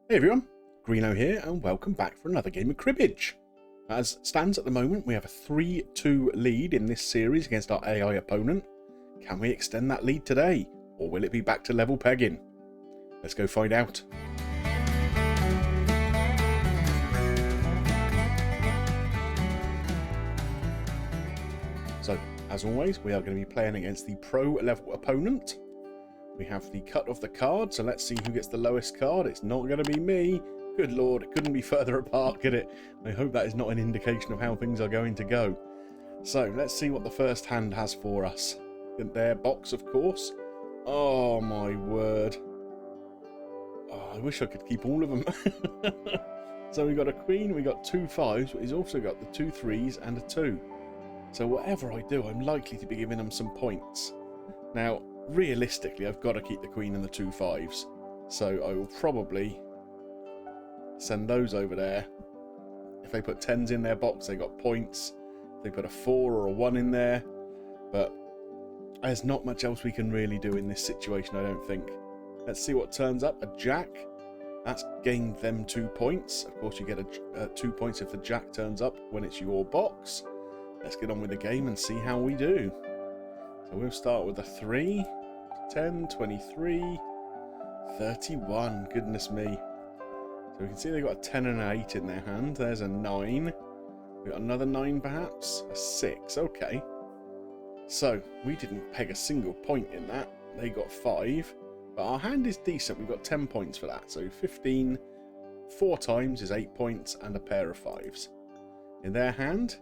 Hey everyone, Greeno here and welcome back for another game of cribbage. As stands at the moment, we have a 3-2 lead in this series against our AI opponent. Can we extend that lead today, or will it be back to level pegging? Let's go find out. So, as always, we are going to be playing against the pro level opponent. We have the cut of the card, so let's see who gets the lowest card. It's not going to be me. Good lord, it couldn't be further apart, could it? I hope that is not an indication of how things are going to go. So, let's see what the first hand has for us. Their box, of course. Oh my word. Oh, I wish I could keep all of them. So we got a queen, we got 2 5s, but he's also got the 2 3s and a 2. So whatever I do, I'm likely to be giving them some points. Now, realistically, I've got to keep the queen and the 2 5s. So I will probably send those over there. If they put 10s in their box, they got points. If they put a 4 or a 1 in there. But there's not much else we can really do in this situation, I don't think. Let's see what turns up. A jack. That's gained them 2 points. Of course, you get 2 points if the jack turns up when it's your box. Let's get on with the game and see how we do. So we'll start with a 3, 10, 23, 31. Goodness me. So we can see they've got a 10 and an 8 in their hand. There's a 9. We've got another 9 perhaps. A 6. Okay. So we didn't peg a single point in that. They got 5. But our hand is decent. We've got 10 points for that. So 15, 4 times is 8 points and a pair of 5s. In their hand,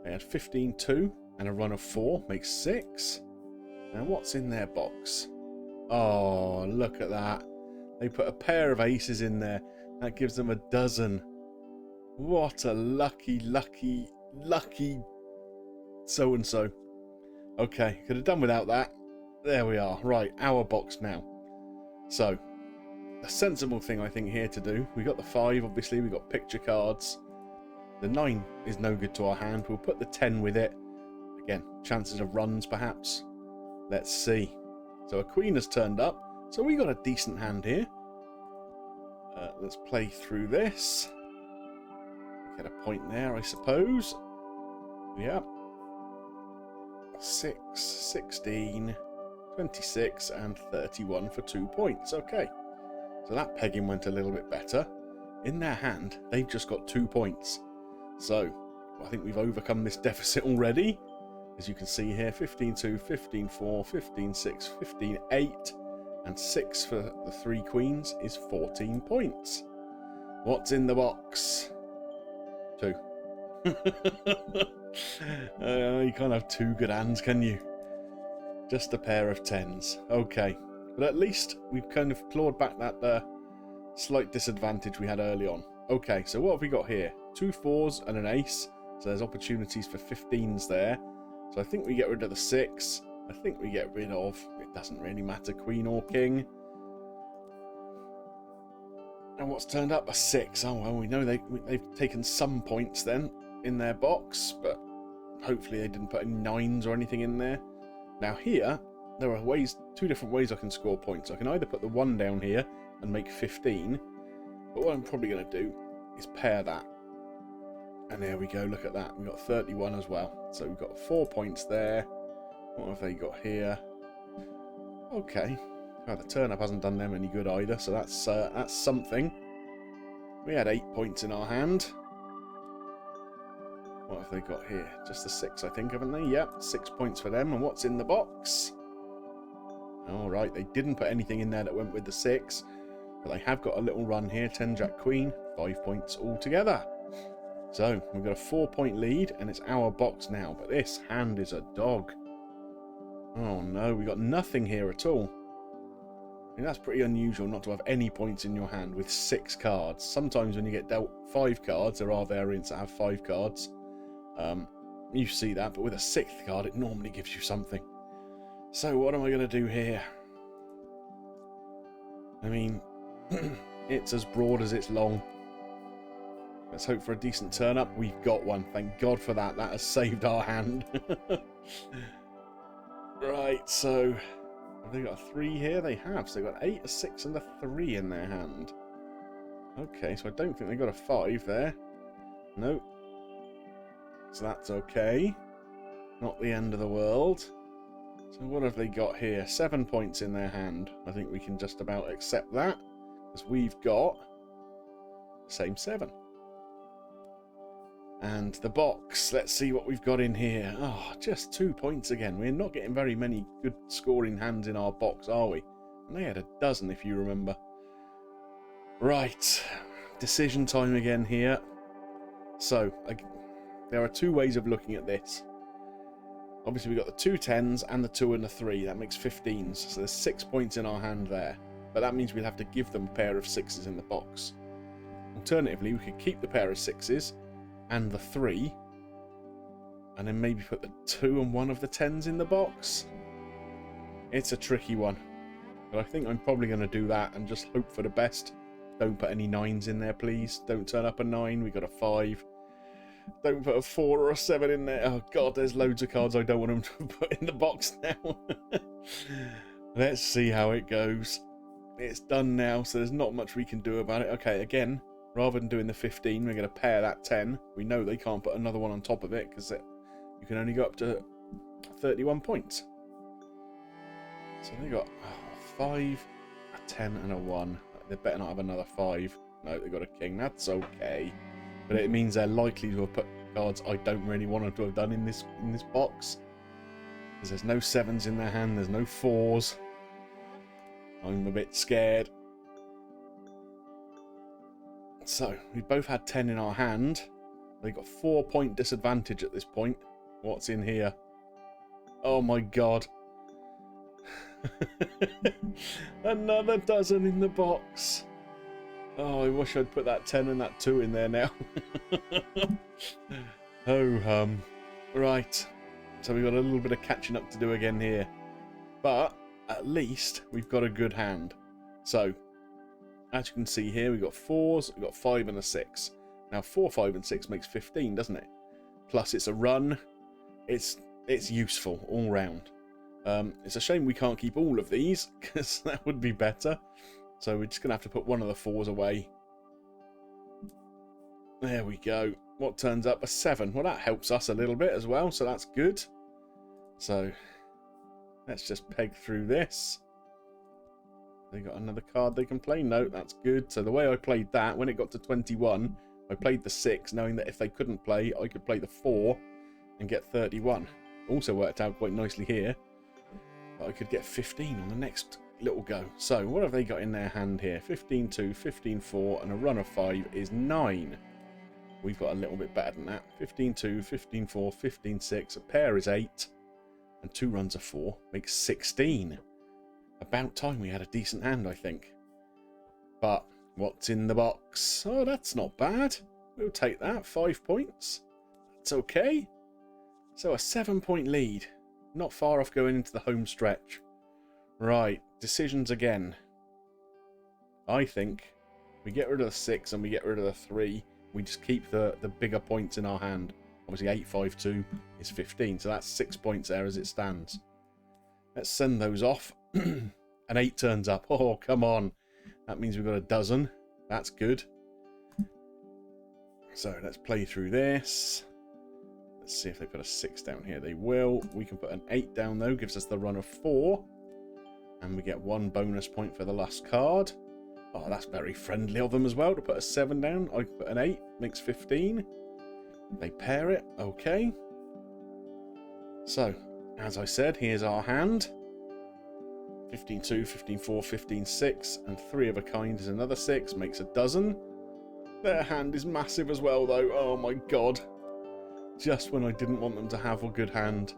they had 15, 2 and a run of 4 makes 6. Now what's in their box? Oh, look at that. They put a pair of aces in there. That gives them a dozen. What a lucky so-and-so. Okay, could have done without that. There we are. Right, our box now. So, a sensible thing I think here to do. We got the 5, obviously. We got picture cards. The 9 is no good to our hand. We'll put the 10 with it. Again, chances of runs perhaps. Let's see. So a queen has turned up. So we got a decent hand here. Let's play through this. Get a point there, I suppose. Yeah. 6, 16, 26 and 31 for 2 points. Okay. So that pegging went a little bit better. In their hand, they've just got 2 points. So, I think we've overcome this deficit already. As you can see here, 15-2, 15-4, 15-6, 15-8, and 6 for the 3 queens is 14 points. What's in the box? 2. You can't have 2 good hands, can you? Just a pair of 10s. Okay. But at least we've kind of clawed back that slight disadvantage we had early on. Okay, so what have we got here? 2 4s and an ace. So there's opportunities for 15s there. So I think we get rid of the 6. I think we get rid of, it doesn't really matter, queen or king. And what's turned up? A 6. Oh, well, we know they've taken some points then in their box, but hopefully they didn't put any 9s or anything in there. Now here, there are 2 different ways I can score points. I can either put the 1 down here and make 15, but what I'm probably going to do is pair that. And there we go, look at that. We've got 31 as well. So we've got 4 points there. What have they got here? Okay. Oh, the turn-up hasn't done them any good either, so that's something. We had 8 points in our hand. What have they got here? Just the 6, I think, haven't they? Yep, 6 points for them. And what's in the box? Alright, they didn't put anything in there that went with the 6. But they have got a little run here. 10 Jack Queen, 5 points altogether. So, we've got a 4-point lead, and it's our box now. But this hand is a dog. Oh no, we got nothing here at all. I mean, that's pretty unusual not to have any points in your hand with 6 cards. Sometimes when you get dealt 5 cards, there are variants that have 5 cards. You see that, but with a 6th card, it normally gives you something. So what am I going to do here? I mean, it's as broad as it's long. Let's hope for a decent turn up. We've got one. Thank God for that. That has saved our hand. Right, so have they got a 3 here? They have. So they've got 8, a 6 and a 3 in their hand. Okay, so I don't think they got a 5 there. Nope. So that's okay. Not the end of the world. So what have they got here? 7 points in their hand. I think we can just about accept that, because we've got the same 7. And the box, let's see what we've got in here. Oh, just 2 points again. We're not getting very many good scoring hands in our box, are we? And they had a dozen, if you remember. Right, decision time again here. So, there are 2 ways of looking at this. Obviously, we've got the 2 10s and the 2 and the 3. That makes 15s. So there's 6 points in our hand there. But that means we'd have to give them a pair of 6s in the box. Alternatively, we could keep the pair of 6s and the 3, and then maybe put the 2 and 1 of the 10s in the box. It's a tricky one, but I think I'm probably going to do that and just hope for the best. Don't put any 9s in there, please. Don't turn up a 9. We got a 5. Don't put a 4 or a 7 in there. Oh god, there's loads of cards I don't want them to put in the box now. Let's see how it goes. It's done now, so there's not much we can do about it. Okay, again, rather than doing the 15, we're going to pair that 10. We know they can't put another one on top of it, because you can only go up to 31 points. So they got 5, a 10 and a 1. They better not have another 5. No, they got a king. That's okay. But it means they're likely to have put cards I don't really want them to have done in this box. Because there's no 7s in their hand. There's no 4s. I'm a bit scared. So, we both had 10 in our hand. They got 4-point disadvantage at this point. What's in here? Oh my god. Another dozen in the box. Oh, I wish I'd put that 10 and that 2 in there now. Oh, right. So we've got a little bit of catching up to do again here. But, at least, we've got a good hand. So, as you can see here, we've got 4s, we've got 5 and a 6. Now, 4, 5 and 6 makes 15, doesn't it? Plus, it's a run. It's useful all round. It's a shame we can't keep all of these, because that would be better. So we're just going to have to put one of the 4s away. There we go. What turns up? A 7. Well, that helps us a little bit as well, so that's good. So, let's just peg through this. They got another card they can play? No, that's good. So the way I played that, when it got to 21, I played the 6, knowing that if they couldn't play, I could play the 4 and get 31. Also worked out quite nicely here. But I could get 15 on the next little go. So, what have they got in their hand here? 15-2, 15-4, and a run of 5 is 9. We've got a little bit better than that. 15-2, 15-4, 15-6, a pair is 8, and 2 runs of 4 makes 16. About time we had a decent hand, I think. But, what's in the box? Oh, that's not bad. We'll take that. 5 points. That's okay. So, a 7-point lead. Not far off going into the home stretch. Right, decisions again. I think we get rid of the 6 and we get rid of the 3. We just keep the bigger points in our hand. Obviously 852 is 15, so that's 6 points there as it stands. Let's send those off. An 8 turns up. Oh, come on. That means we've got a dozen. That's good. So let's play through this. Let's see if they put a 6 down here. They will. We can put an 8 down though. Gives us the run of 4. And we get 1 bonus point for the last card. Oh, that's very friendly of them as well to put a 7 down. I put an 8. Makes 15. They pair it. Okay. So, as I said, here's our hand. 15-2, 15-4, 15-6. And 3 of a kind is another 6. Makes a dozen. Their hand is massive as well, though. Oh, my God. Just when I didn't want them to have a good hand.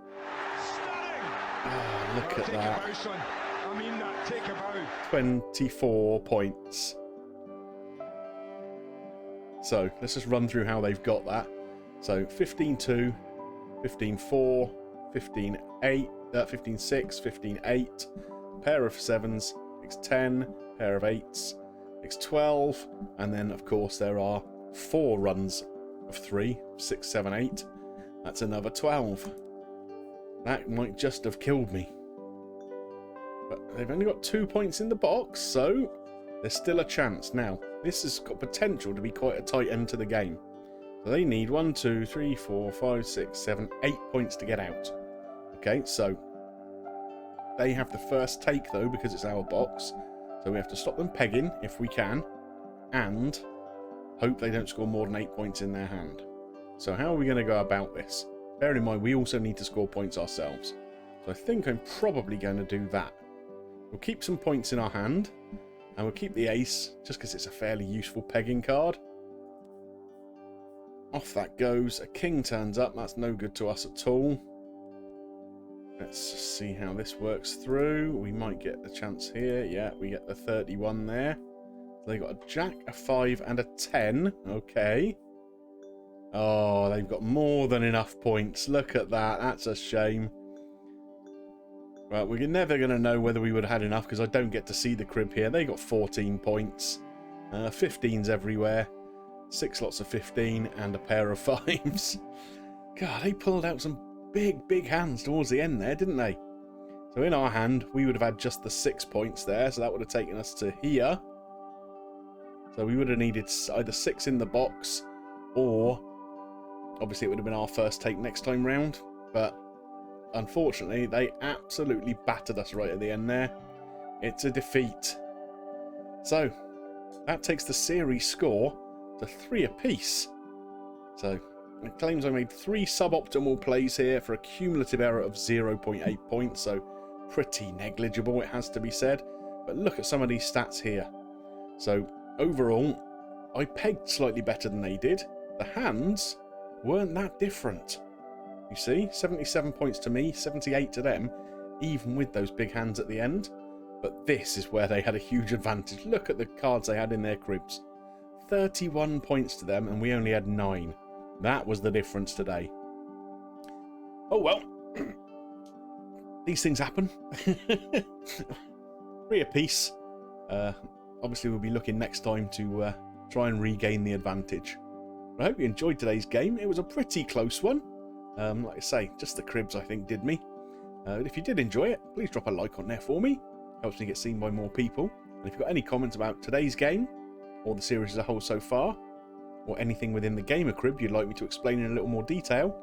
Oh, look at that. 24 points. So let's just run through how they've got that. So 15-2, 15-4, 15-8, 15-6, 15-8, pair of 7s makes 10, pair of 8s makes 12, and then of course there are 4 runs of 3, 6, 7, 8. That's another 12. That might just have killed me. But they've only got 2 points in the box, so There's still a chance. Now, this has got potential to be quite a tight end to the game. So they need 1, 2, 3, 4, 5, 6, 7, 8 points to get out. Okay, so they have the first take, though, because it's our box. So we have to stop them pegging, if we can, and hope they don't score more than 8 points in their hand. So how are we going to go about this? Bearing in mind, we also need to score points ourselves. So I think I'm probably going to do that. We'll keep some points in our hand, and we'll keep the ace, just because it's a fairly useful pegging card. Off that goes. A king turns up. That's no good to us at all. Let's see how this works through. We might get the chance here. Yeah, we get the 31 there. They got a jack, a 5, and a 10. Okay. Oh, they've got more than enough points. Look at that. That's a shame. Well, we're never going to know whether we would have had enough because I don't get to see the crib here. They got 14 points. 15s everywhere. 6 lots of 15 and a pair of 5s. God, they pulled out some big hands towards the end there, didn't they? So in our hand, we would have had just the 6 points there. So that would have taken us to here. So we would have needed either 6 in the box or obviously it would have been our first take next time round. But unfortunately, they absolutely battered us right at the end there. It's a defeat. So that takes the series score to 3 apiece. So it claims I made 3 suboptimal plays here for a cumulative error of 0.8 points. So pretty negligible, it has to be said. But look at some of these stats here. So overall, I pegged slightly better than they did. The hands weren't that different. You see, 77 points to me, 78 to them, even with those big hands at the end. But this is where they had a huge advantage. Look at the cards they had in their cribs. 31 points to them, and we only had 9. That was the difference today. Oh well. These things happen. 3 apiece. Obviously, we'll be looking next time to try and regain the advantage. I hope you enjoyed today's game. It was a pretty close one. Like I say, just the cribs, I think, did me. If you did enjoy it, please drop a like on there for me. Helps me get seen by more people. And if you've got any comments about today's game, or the series as a whole so far, or anything within the gamer crib you'd like me to explain in a little more detail,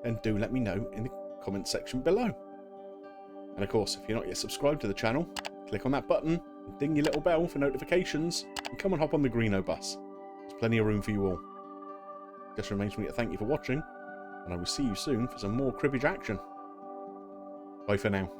then do let me know in the comment section below. And of course, if you're not yet subscribed to the channel, click on that button and ding your little bell for notifications, and come and hop on the Greenobus. There's plenty of room for you all. Just remains for me to thank you for watching, and I will see you soon for some more cribbage action. Bye for now.